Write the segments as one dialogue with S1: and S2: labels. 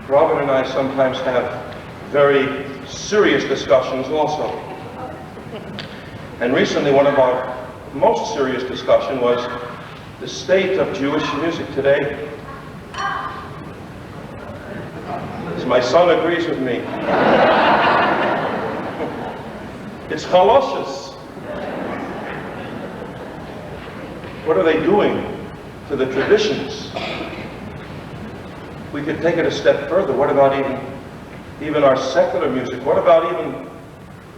S1: Robin and I sometimes have very serious discussions also. And recently one of our most serious discussion was the state of Jewish music today. As my son agrees with me. It's haloshes. What are they doing to the traditions? We could take it a step further. What about even our secular music? What about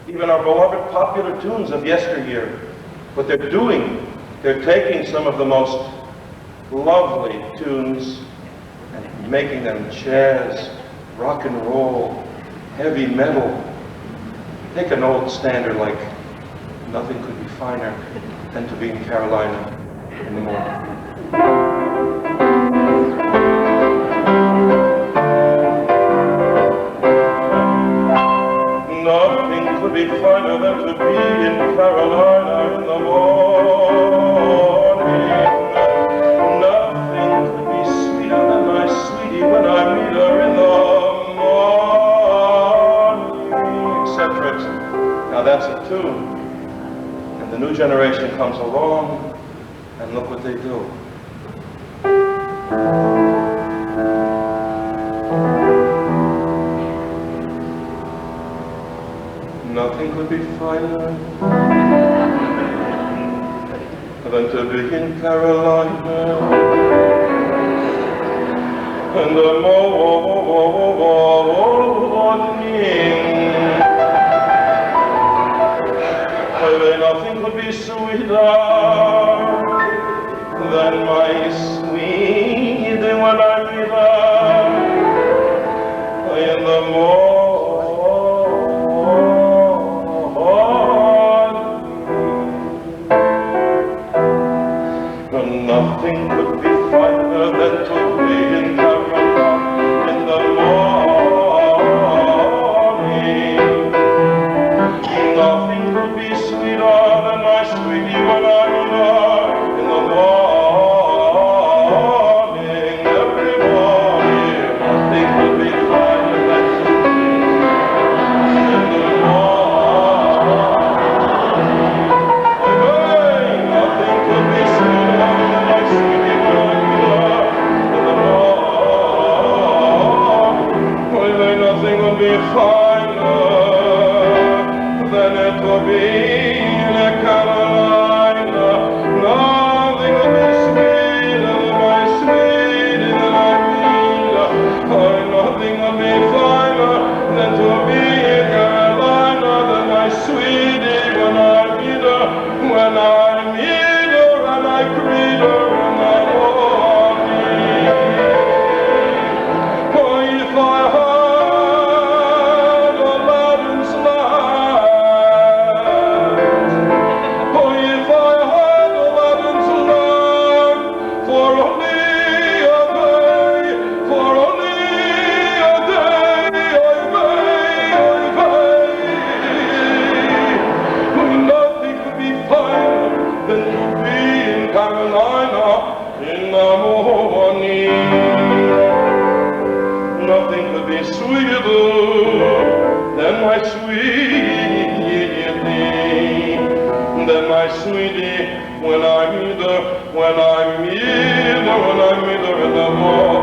S1: even our beloved popular tunes of yesteryear? What they're doing, they're taking some of the most lovely tunes and making them jazz, rock and roll, heavy metal. Take an old standard like Nothing Could Be Finer Than to Be in Carolina in the Morning. Nothing could be finer than to be in Carolina in the morning. Nothing could be sweeter than my sweetie when I meet her in the morning, etc. Now that's a tune. And the new generation comes along, and look what they do. Nothing could be finer than to be in Carolina and the morning. Nothing could be sweeter than my sweet when I meet her in the morning. Nothing could be finer than to be in Carolina in the morning. Nothing could be sweeter than my sweetie when I meet her in the morning. Every morning, nothing could be finer than to be in the morning. Nothing could be sweeter than my sweetie when I meet her in the morning. Nothing would be finer than it will be in Carolina. Nothing will be sweeter than my sweetie than I meet her. Nothing will be finer than to be in Carolina than my sweetie when I meet her. When I meet her and I greet her in the morning. Oh, if I had Aladdin's lamp. Oh, if I had Aladdin's lamp for only a day, for only a day, nothing could be finer than to be in Carolina in the morning. Nothing could be sweeter than my sweetie when I meet her, when I meet her in the morning.